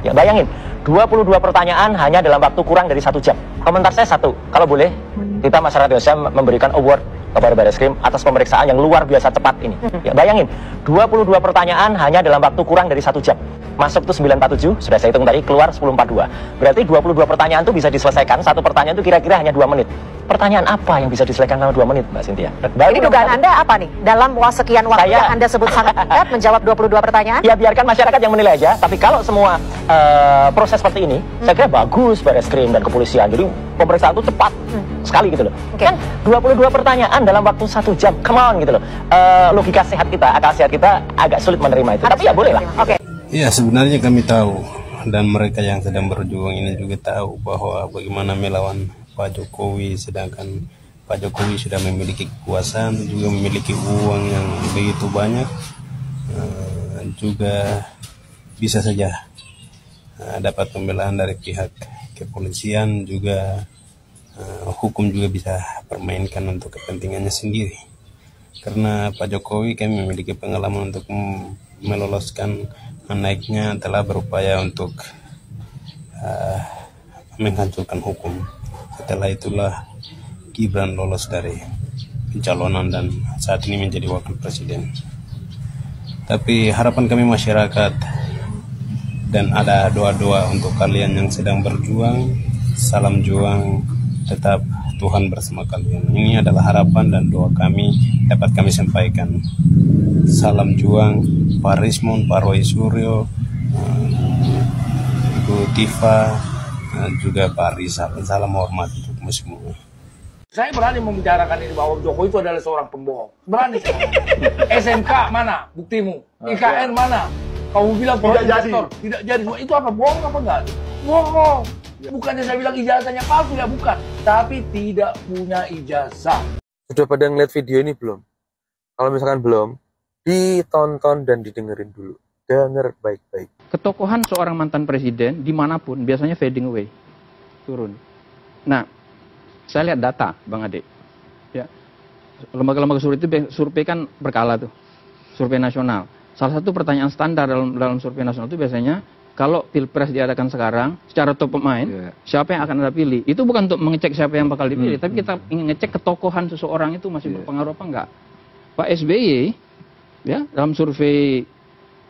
Ya, bayangin, 22 pertanyaan hanya dalam waktu kurang dari 1 jam. Komentar saya satu, kalau boleh, kita masyarakat Indonesia memberikan award kepada Barreskrim atas pemeriksaan yang luar biasa cepat ini. Ya, bayangin, 22 pertanyaan hanya dalam waktu kurang dari 1 jam. Masuk tuh 947, sudah saya hitung tadi, keluar 1042. Berarti 22 pertanyaan itu bisa diselesaikan, satu pertanyaan itu kira-kira hanya 2 menit. Pertanyaan apa yang bisa diselesaikan dalam 2 menit, Mbak Cynthia? Jadi dugaan Anda apa nih? Dalam sekian waktu yang Anda sebut sangat singkat menjawab 22 pertanyaan? Ya biarkan masyarakat yang menilai aja, tapi kalau semua proses seperti ini, saya kira bagus Barreskrim dan kepolisian. Jadi pemeriksaan itu cepat sekali gitu loh. Kan 22 pertanyaan dalam waktu 1 jam, come on gitu loh. Logika sehat kita, akal sehat kita agak sulit menerima itu. Tapi ya boleh lah. Oke. Iya, sebenarnya kami tahu dan mereka yang sedang berjuang ini juga tahu bahwa bagaimana melawan Pak Jokowi, sedangkan Pak Jokowi sudah memiliki kekuasaan, juga memiliki uang yang begitu banyak, juga bisa saja dapat pembelaan dari pihak kepolisian, juga hukum juga bisa permainkan untuk kepentingannya sendiri. Karena Pak Jokowi kami memiliki pengalaman untuk meloloskan anaknya, telah berupaya untuk menghancurkan hukum. Setelah itulah Gibran lolos dari pencalonan dan saat ini menjadi wakil presiden. Tapi harapan kami masyarakat, dan ada doa-doa untuk kalian yang sedang berjuang, salam juang, tetap Tuhan bersama kalian. Ini adalah harapan dan doa kami dapat kami sampaikan. Salam juang Pak Rismon, Pak Roy Suryo, Ibu Tifa, juga Pak Rizal. Salam hormat untuk semua. Saya berani membicarakan ini bahwa Jokowi itu adalah seorang pembohong. Berani. SMK mana buktimu? IKN mana? Kamu bilang tidak jadi. Tidak jadi. Itu apa? Bohong apa enggak? Bohong. Bukannya saya bilang ijazahnya palsu, ya bukan. Tapi tidak punya ijazah. Sudah pada ngeliat video ini belum? Kalau misalkan belum, ditonton dan didengerin dulu. Dengar baik-baik. Ketokohan seorang mantan presiden dimanapun biasanya fading away, turun. Nah, saya lihat data, Bang Ade. Ya, lembaga-lembaga survei kan berkala tuh, survei nasional. Salah satu pertanyaan standar dalam survei nasional itu biasanya, kalau pilpres diadakan sekarang, secara top of mind, siapa yang akan Anda pilih? Itu bukan untuk mengecek siapa yang bakal dipilih, tapi kita ingin ngecek ketokohan seseorang itu masih berpengaruh apa enggak. Pak SBY, ya, dalam survei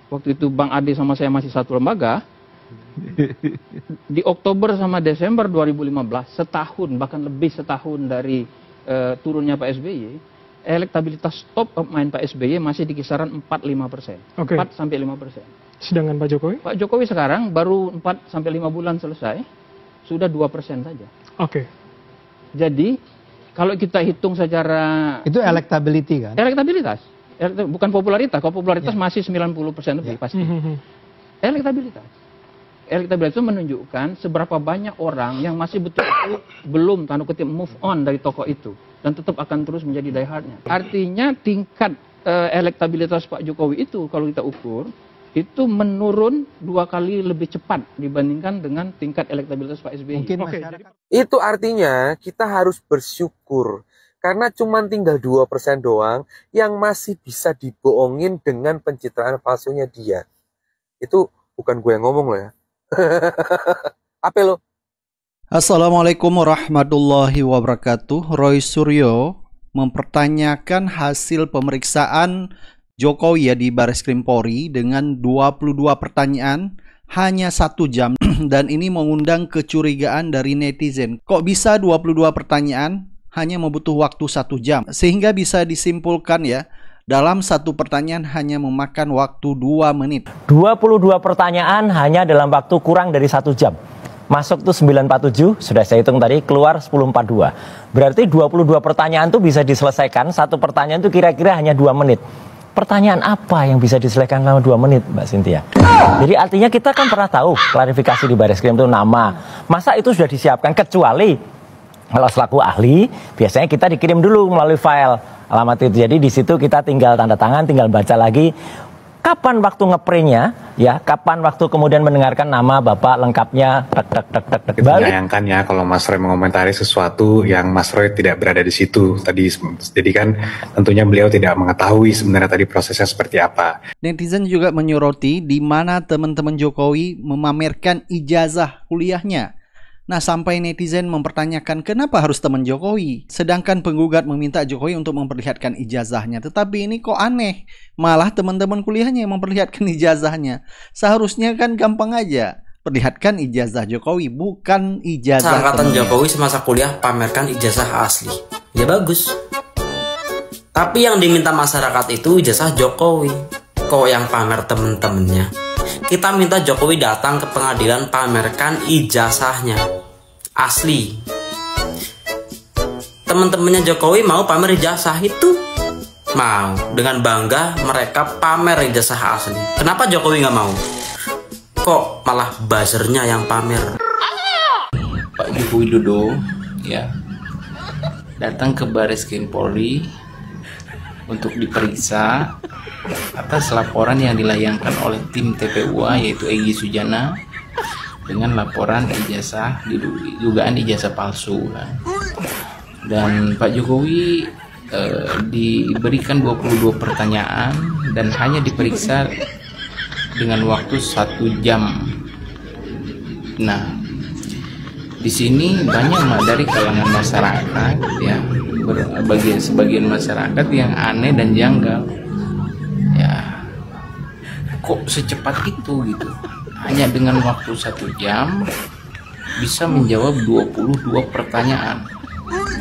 waktu itu Bang Ade sama saya masih satu lembaga, di Oktober sama Desember 2015, setahun, bahkan lebih setahun dari turunnya Pak SBY, elektabilitas top of mind Pak SBY masih di kisaran 4-5%. 4-5%. Sedangkan Pak Jokowi? Pak Jokowi sekarang baru 4-5 bulan selesai, sudah 2% saja. Oke. Jadi, kalau kita hitung secara... Itu elektability kan? Elektabilitas. Bukan popularitas. Kalau popularitas masih 90% lebih pasti. Elektabilitas. Elektabilitas itu menunjukkan seberapa banyak orang yang masih betul-betul belum, tanda kutip, move on dari tokoh itu. Dan tetap akan terus menjadi die-hardnya. Artinya tingkat elektabilitas Pak Jokowi itu, kalau kita ukur, itu menurun 2 kali lebih cepat dibandingkan dengan tingkat elektabilitas Pak SBY. Itu artinya kita harus bersyukur. Karena cuma tinggal 2% doang yang masih bisa dibohongin dengan pencitraan palsunya dia. Itu bukan gue yang ngomong loh ya. Apa lo? Assalamualaikum warahmatullahi wabarakatuh. Roy Suryo mempertanyakan hasil pemeriksaan Jokowi ya di Barreskrim Polri dengan 22 pertanyaan hanya 1 jam dan ini mengundang kecurigaan dari netizen. Kok bisa 22 pertanyaan hanya membutuh waktu 1 jam? Sehingga bisa disimpulkan ya, dalam satu pertanyaan hanya memakan waktu 2 menit. 22 pertanyaan hanya dalam waktu kurang dari 1 jam. Masuk tuh 947, sudah saya hitung tadi, keluar 1042. Berarti 22 pertanyaan tuh bisa diselesaikan, satu pertanyaan tuh kira-kira hanya 2 menit. Pertanyaan apa yang bisa diselesaikan dalam 2 menit, Mbak Cynthia? Jadi artinya kita kan pernah tahu klarifikasi di Barreskrim itu nama. Masa itu sudah disiapkan, kecuali kalau selaku ahli, biasanya kita dikirim dulu melalui file alamat itu. Jadi di situ kita tinggal tanda tangan, tinggal baca lagi. Kapan waktu ngeprintnya, ya? Kapan waktu kemudian mendengarkan nama bapak lengkapnya, baru. Menyayangkan ya kalau Mas Roy mengomentari sesuatu yang Mas Roy tidak berada di situ tadi. Jadi kan tentunya beliau tidak mengetahui sebenarnya tadi prosesnya seperti apa. Netizen juga menyoroti di mana teman-teman Jokowi memamerkan ijazah kuliahnya. Nah, sampai netizen mempertanyakan kenapa harus teman Jokowi, sedangkan penggugat meminta Jokowi untuk memperlihatkan ijazahnya. Tetapi ini kok aneh, malah teman-teman kuliahnya yang memperlihatkan ijazahnya. Seharusnya kan gampang aja, perlihatkan ijazah Jokowi, bukan ijazah Angkatan temennya. Jokowi semasa kuliah pamerkan ijazah asli, ya bagus. Tapi yang diminta masyarakat itu ijazah Jokowi, kok yang pamer temen-temennya. Kita minta Jokowi datang ke pengadilan pamerkan ijazahnya asli. Teman-temannya Jokowi mau pamer ijazah itu, mau dengan bangga mereka pamer ijazah asli. Kenapa Jokowi nggak mau? Kok malah buzzernya yang pamer? Pak Joko Widodo ya datang ke Baris Krim Polri untuk diperiksa atas laporan yang dilayangkan oleh tim TPUA yaitu Egy Sujana dengan laporan ijazah, dugaan ijazah palsu kan. Dan Pak Jokowi diberikan 22 pertanyaan dan hanya diperiksa dengan waktu 1 jam. Nah, di sini banyak dari kalangan masyarakat ya, sebagian masyarakat yang aneh dan janggal. Ya, kok secepat itu gitu? Hanya dengan waktu 1 jam bisa menjawab 22 pertanyaan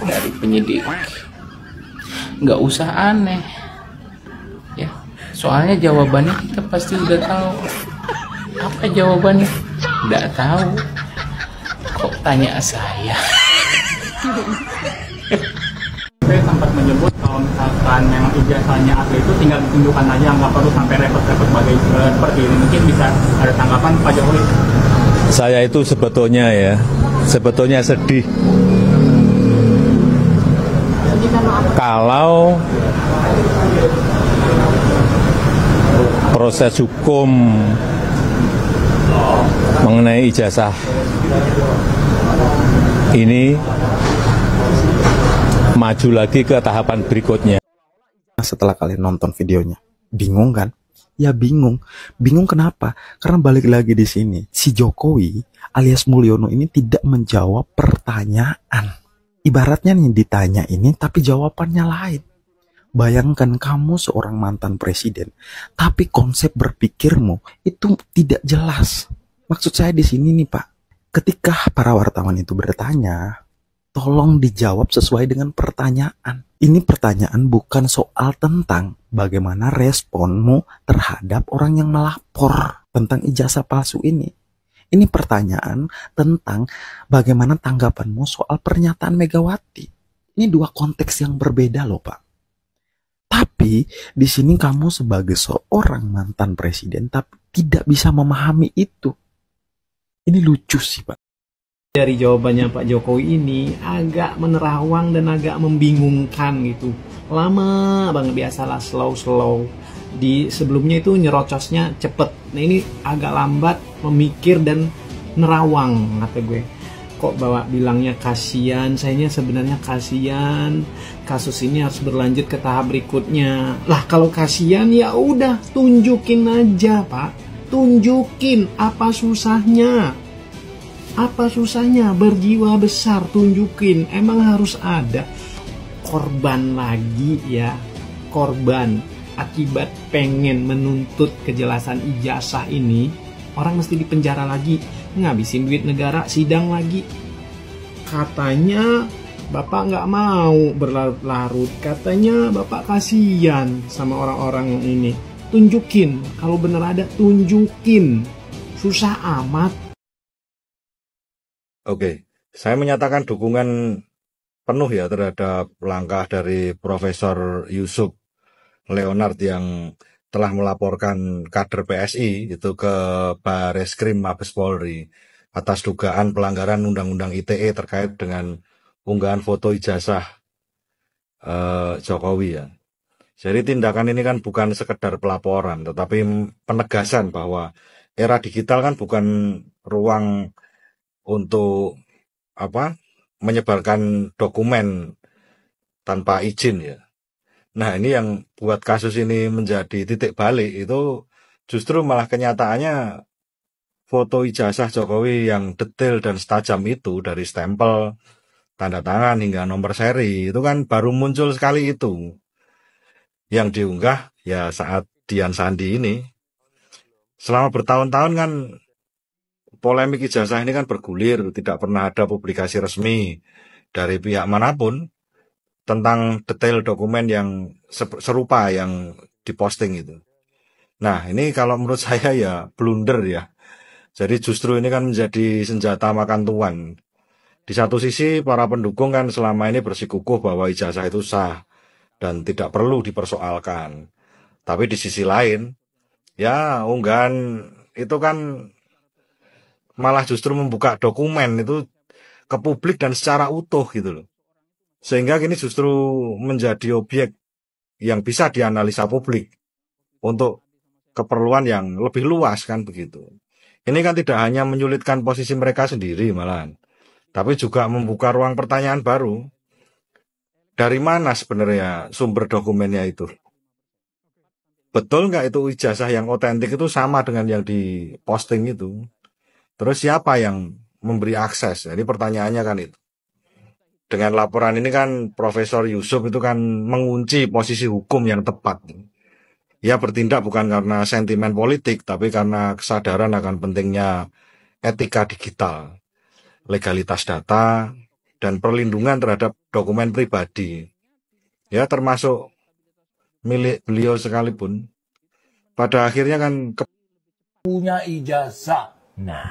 dari penyidik. Nggak usah aneh ya, soalnya jawabannya kita pasti udah tahu. Apa jawabannya? Nggak tahu. Kok tanya saya? Saya sempat menyebut kalau misalkan memang ijazahnya asli itu tinggal ditunjukkan aja, nggak perlu sampai repot-repot seperti ini. Mungkin bisa ada tanggapan Pak Jokowi? Saya itu sebetulnya sedih kalau proses hukum mengenai ijazah ini maju lagi ke tahapan berikutnya. Setelah kalian nonton videonya, bingung kan? Ya bingung. Bingung kenapa? Karena balik lagi di sini, si Jokowi alias Mulyono ini tidak menjawab pertanyaan. Ibaratnya nih ditanya ini tapi jawabannya lain. Bayangkan kamu seorang mantan presiden, tapi konsep berpikirmu itu tidak jelas. Maksud saya di sini nih Pak, ketika para wartawan itu bertanya, tolong dijawab sesuai dengan pertanyaan. Ini pertanyaan bukan soal tentang bagaimana responmu terhadap orang yang melapor tentang ijazah palsu ini. Ini pertanyaan tentang bagaimana tanggapanmu soal pernyataan Megawati. Ini dua konteks yang berbeda loh Pak. Tapi di sini kamu sebagai seorang mantan presiden tapi tidak bisa memahami itu. Ini lucu sih Pak. Dari jawabannya Pak Jokowi ini agak menerawang dan agak membingungkan gitu. Lama banget, biasalah slow. Di sebelumnya itu nyerocosnya cepet. Nah ini agak lambat, memikir dan nerawang kata gue. Kok bilangnya kasihan, sayanya sebenarnya kasihan. Kasus ini harus berlanjut ke tahap berikutnya. Lah kalau kasihan ya udah tunjukin aja Pak. Tunjukin, apa susahnya? Apa susahnya? Berjiwa besar, tunjukin. Emang harus ada korban lagi ya. Korban akibat pengen menuntut kejelasan ijazah ini, orang mesti dipenjara lagi, ngabisin duit negara, sidang lagi. Katanya Bapak nggak mau berlarut-larut, katanya Bapak kasihan sama orang-orang ini. Tunjukin, kalau bener ada tunjukin. Susah amat. Oke, saya menyatakan dukungan penuh ya terhadap langkah dari Profesor Yusuf Leonard yang telah melaporkan kader PSI itu ke Bareskrim Mabes Polri atas dugaan pelanggaran Undang-Undang ITE terkait dengan unggahan foto ijazah Jokowi ya. Jadi tindakan ini kan bukan sekedar pelaporan, tetapi penegasan bahwa era digital kan bukan ruang untuk menyebarkan dokumen tanpa izin ya. Nah, ini yang buat kasus ini menjadi titik balik itu justru malah kenyataannya foto ijazah Jokowi yang detail dan setajam itu dari stempel, tanda tangan hingga nomor seri itu kan baru muncul sekali itu. Yang diunggah ya saat Dian Sandi ini. Selama bertahun-tahun kan polemik ijazah ini kan bergulir, tidak pernah ada publikasi resmi dari pihak manapun tentang detail dokumen yang serupa yang diposting itu. Nah, ini kalau menurut saya ya blunder ya. Jadi justru ini kan menjadi senjata makan tuan. Di satu sisi para pendukung kan selama ini bersikukuh bahwa ijazah itu sah dan tidak perlu dipersoalkan. Tapi di sisi lain, ya unggahan itu kan malah justru membuka dokumen itu ke publik dan secara utuh gitu loh. Sehingga kini justru menjadi objek yang bisa dianalisa publik untuk keperluan yang lebih luas kan begitu. Ini kan tidak hanya menyulitkan posisi mereka sendiri malahan, tapi juga membuka ruang pertanyaan baru. Dari mana sebenarnya sumber dokumennya itu? Betul nggak itu ijazah yang otentik itu sama dengan yang diposting itu? Terus siapa yang memberi akses? Jadi pertanyaannya kan itu. Dengan laporan ini kan Profesor Yusuf itu kan mengunci posisi hukum yang tepat. Ia bertindak bukan karena sentimen politik, tapi karena kesadaran akan pentingnya etika digital, legalitas data, dan perlindungan terhadap dokumen pribadi. Ya termasuk milik beliau sekalipun. Pada akhirnya kan punya ijazah. Nah,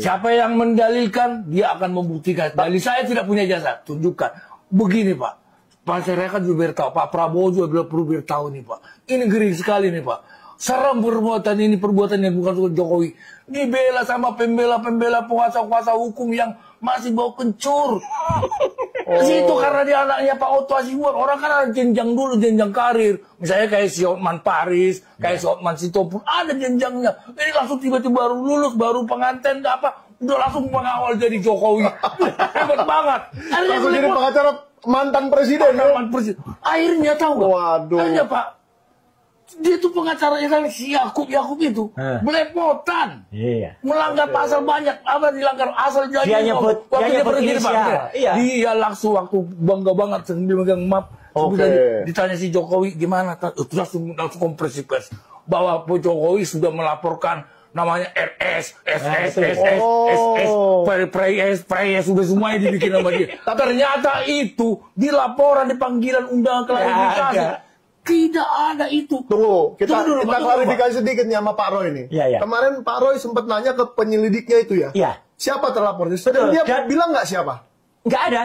siapa yang mendalilkan, dia akan membuktikan. Dalil saya tidak punya ijazah, tunjukkan. Begini Pak, masyarakat juga bertahu, Pak Prabowo juga perlu bertahu nih Pak. Ini ngeri sekali nih Pak. Seram perbuatan ini, perbuatan yang bukan Jokowi. Dibela sama pembela-pembela penguasa-penguasa hukum yang masih bau kencur. Itu karena dia anaknya Pak Otto Hasibuan. Orang kan ada jenjang dulu, jenjang karir. Misalnya kayak si Hotman Paris, kayak si Hotman Sitompul, ada jenjangnya. Ini langsung tiba-tiba baru lulus, baru pengantin, udah langsung pengawal jadi Jokowi. Hebat banget. Langsung jadi pengacara mantan presiden. Mantan presiden. Akhirnya tahu nggak? Waduh. Akhirnya Pak, dia tuh pengacaranya kan si Yakub itu belepotan, melanggar pasal banyak. Apa dilanggar? Asal jadi dia nyebut inisial. Dia langsung waktu bangga banget sambil megang map. Ditanya si Jokowi gimana, langsung kompresi pers bahwa Pak Jokowi sudah melaporkan namanya RS, Preyes, sudah semuanya dibikin sama dia. Ternyata itu di laporan, di panggilan undangan klarifikasi. Tidak ada itu. Tunggu, kita klarifikasi sedikit nih sama Pak Roy nih. Kemarin Pak Roy sempat nanya ke penyelidiknya itu ya. Siapa terlapor? Sedang dia bilang nggak siapa? Nggak ada.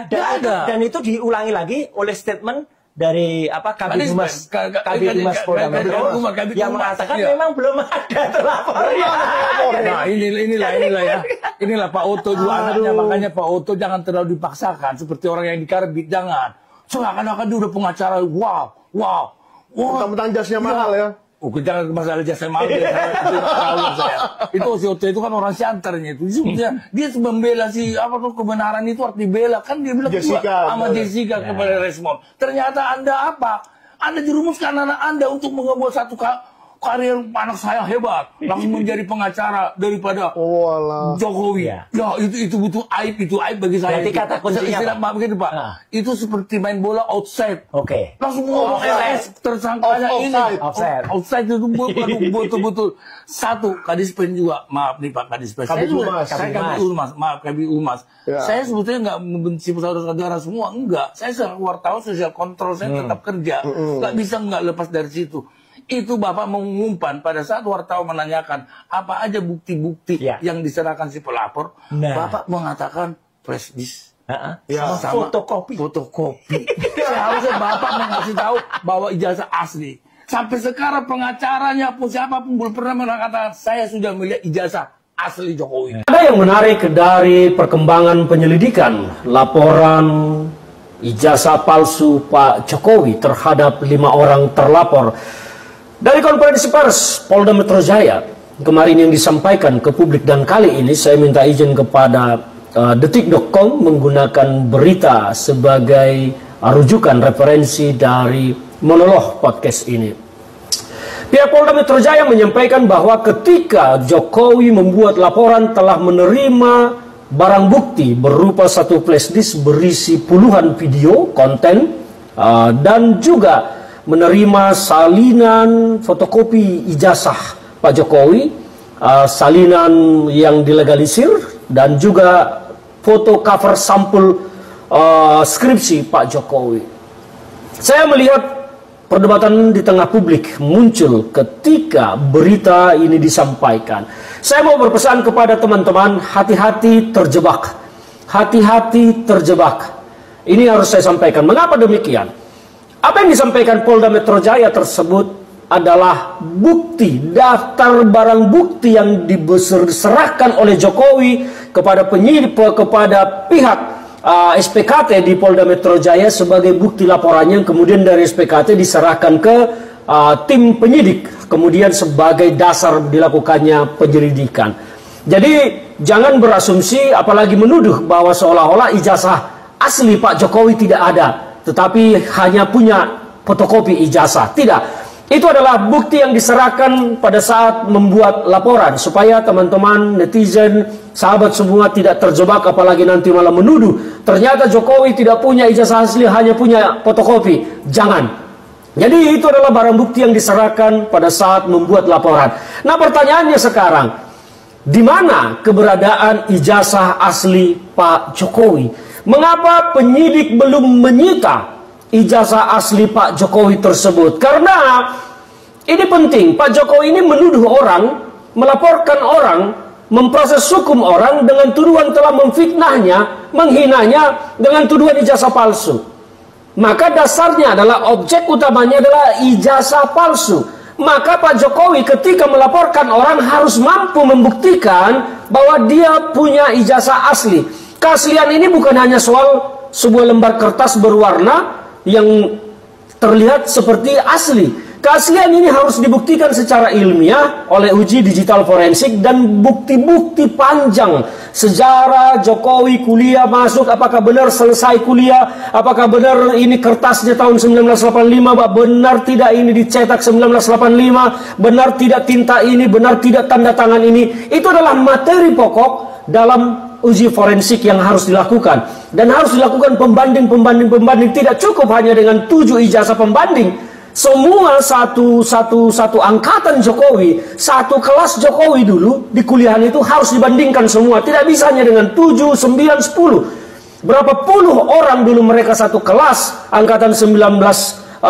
Dan itu diulangi lagi oleh statement dari Kabid Humas Polda Metro yang mengatakan memang belum ada terlapor. Nah inilah Pak Otto dua anaknya, makanya Pak Otto jangan terlalu dipaksakan seperti orang yang dikarbit, jangan. Seakan-akan dia udah pengacara, wow. Tentang jasnya mahal ya. Jangan masalah jasnya mahal. Itu si Otto itu kan orang siantarnya itu. Dia membela si kebenaran itu arti bela kan dia bilang sama Jessica kepada Resmond. Ternyata Anda apa? Anda dirumuskan anak Anda untuk membuat satu karir anak saya hebat, langsung menjadi pengacara daripada Jokowi. Ya itu butuh aib, bagi saya. Berarti kata kuncinya Pak begini Pak, itu seperti main bola outside. Langsung ngomong LS tersangkanya ini. Outside itu betul-betul. Satu, Kadispen juga, maaf nih Pak Kadispen. Kabid Humas. Saya sebetulnya nggak membenci saudara-saudara semua, enggak. Saya sebagai wartawan, sosial kontrol, saya tetap kerja. Nggak bisa nggak lepas dari situ. Itu Bapak mengumpan pada saat wartawan menanyakan apa aja bukti-bukti yang diserahkan si pelapor, Bapak mengatakan flash disk, sama fotokopi. Seharusnya Bapak mengasih tahu bahwa ijazah asli. Sampai sekarang pengacaranya pun siapapun belum pernah mengatakan saya sudah melihat ijazah asli Jokowi. Ada yang menarik dari perkembangan penyelidikan laporan ijazah palsu Pak Jokowi terhadap 5 orang terlapor. Dari konferensi pers Polda Metro Jaya kemarin yang disampaikan ke publik, dan kali ini saya minta izin kepada detik.com menggunakan berita sebagai rujukan referensi dari monolog podcast ini. Pihak Polda Metro Jaya menyampaikan bahwa ketika Jokowi membuat laporan telah menerima barang bukti berupa satu flash disk berisi puluhan video konten dan juga menerima salinan fotokopi ijazah Pak Jokowi, salinan yang dilegalisir, dan juga foto cover sampul skripsi Pak Jokowi. Saya melihat perdebatan di tengah publik muncul ketika berita ini disampaikan. Saya mau berpesan kepada teman-teman, hati-hati terjebak. Hati-hati terjebak. Ini harus saya sampaikan. Mengapa demikian? Apa yang disampaikan Polda Metro Jaya tersebut adalah bukti, daftar barang bukti yang diserahkan oleh Jokowi kepada penyidik, kepada pihak SPKT di Polda Metro Jaya sebagai bukti laporannya, yang kemudian dari SPKT diserahkan ke tim penyidik, kemudian sebagai dasar dilakukannya penyelidikan. Jadi jangan berasumsi apalagi menuduh bahwa seolah-olah ijazah asli Pak Jokowi tidak ada, tetapi hanya punya fotokopi ijazah. Tidak. Itu adalah bukti yang diserahkan pada saat membuat laporan, supaya teman-teman netizen, sahabat semua tidak terjebak apalagi nanti malah menuduh ternyata Jokowi tidak punya ijazah asli, hanya punya fotokopi. Jangan. Jadi itu adalah barang bukti yang diserahkan pada saat membuat laporan. Nah, pertanyaannya sekarang, di mana keberadaan ijazah asli Pak Jokowi? Mengapa penyidik belum menyita ijazah asli Pak Jokowi tersebut? Karena ini penting. Pak Jokowi ini menuduh orang, melaporkan orang, memproses hukum orang dengan tuduhan telah memfitnahnya, menghinanya dengan tuduhan ijazah palsu. Maka dasarnya adalah objek utamanya adalah ijazah palsu. Maka Pak Jokowi ketika melaporkan orang harus mampu membuktikan bahwa dia punya ijazah asli. Keaslian ini bukan hanya soal sebuah lembar kertas berwarna yang terlihat seperti asli. Keaslian ini harus dibuktikan secara ilmiah oleh uji digital forensik dan bukti-bukti panjang. Sejarah Jokowi kuliah masuk, apakah benar selesai kuliah, apakah benar ini kertasnya tahun 1985, benar tidak ini dicetak 1985, benar tidak tinta ini, benar tidak tanda tangan ini. Itu adalah materi pokok dalam uji forensik yang harus dilakukan, dan harus dilakukan pembanding. Tidak cukup hanya dengan 7 ijazah pembanding. Semua satu angkatan Jokowi, satu kelas Jokowi dulu di kuliahan itu harus dibandingkan semua. Tidak bisa hanya dengan 7, 9, 10. Berapa puluh orang dulu mereka satu kelas angkatan 1980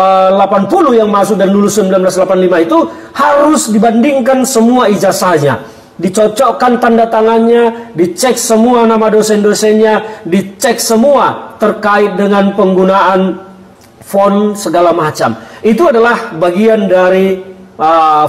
yang masuk dan lulus 1985 itu harus dibandingkan semua ijazahnya. Dicocokkan tanda tangannya, dicek semua nama dosen-dosennya, dicek semua terkait dengan penggunaan font segala macam. Itu adalah bagian dari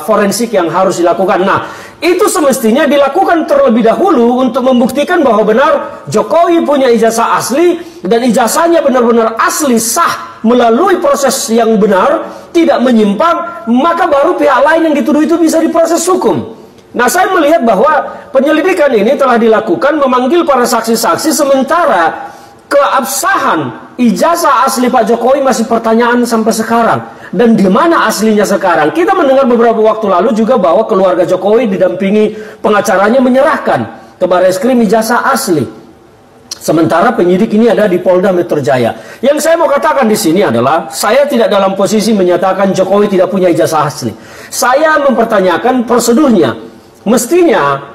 forensik yang harus dilakukan. Nah, itu semestinya dilakukan terlebih dahulu untuk membuktikan bahwa benar Jokowi punya ijazah asli dan ijazahnya benar-benar asli, sah, melalui proses yang benar, tidak menyimpang, maka baru pihak lain yang dituduh itu bisa diproses hukum. Nah, saya melihat bahwa penyelidikan ini telah dilakukan memanggil para saksi-saksi, sementara keabsahan ijazah asli Pak Jokowi masih pertanyaan sampai sekarang. Dan di mana aslinya sekarang? Kita mendengar beberapa waktu lalu juga bahwa keluarga Jokowi didampingi pengacaranya menyerahkan ke Barreskrim ijazah asli. Sementara penyidik ini ada di Polda Metro Jaya. Yang saya mau katakan di sini adalah, saya tidak dalam posisi menyatakan Jokowi tidak punya ijazah asli. Saya mempertanyakan prosedurnya. Mestinya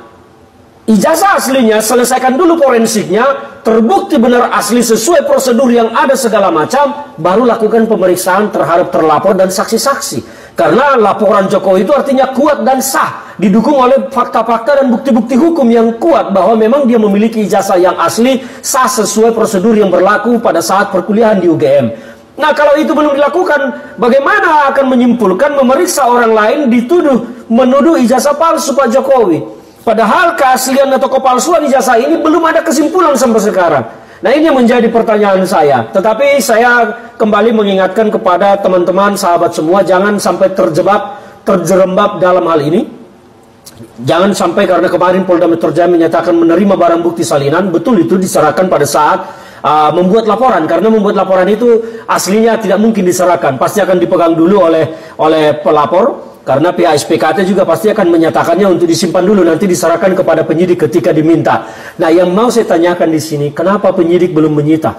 ijazah aslinya selesaikan dulu forensiknya, terbukti benar asli sesuai prosedur yang ada segala macam, baru lakukan pemeriksaan terhadap terlapor dan saksi-saksi. Karena laporan Jokowi itu artinya kuat dan sah, didukung oleh fakta-fakta dan bukti-bukti hukum yang kuat bahwa memang dia memiliki ijazah yang asli, sah sesuai prosedur yang berlaku pada saat perkuliahan di UGM. Nah, kalau itu belum dilakukan, bagaimana akan menyimpulkan memeriksa orang lain menuduh ijazah palsu Pak Jokowi? Padahal keaslian atau kepalsuan ijazah ini belum ada kesimpulan sampai sekarang. Nah, ini yang menjadi pertanyaan saya. Tetapi saya kembali mengingatkan kepada teman-teman, sahabat semua, jangan sampai terjerembab dalam hal ini. Jangan sampai karena kemarin Polda Metro Jaya menyatakan menerima barang bukti salinan, betul itu diserahkan pada saat membuat laporan, karena membuat laporan itu aslinya tidak mungkin diserahkan, pasti akan dipegang dulu oleh pelapor, karena pihak SPKT juga pasti akan menyatakannya untuk disimpan dulu, nanti diserahkan kepada penyidik ketika diminta. Nah, yang mau saya tanyakan di sini, kenapa penyidik belum menyita?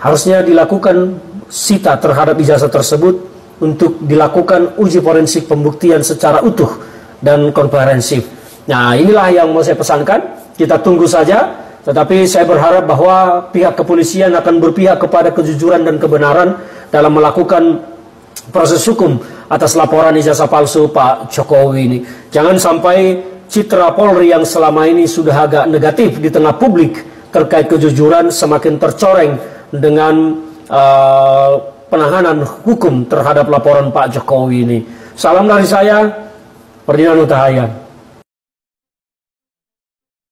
Harusnya dilakukan sita terhadap ijazah tersebut untuk dilakukan uji forensik pembuktian secara utuh dan komprehensif. Nah, inilah yang mau saya pesankan, kita tunggu saja. Tetapi saya berharap bahwa pihak kepolisian akan berpihak kepada kejujuran dan kebenaran dalam melakukan proses hukum atas laporan ijazah palsu Pak Jokowi ini. Jangan sampai citra Polri yang selama ini sudah agak negatif di tengah publik terkait kejujuran semakin tercoreng dengan penanganan hukum terhadap laporan Pak Jokowi ini. Salam dari saya, Ferdinand Huta Hayan.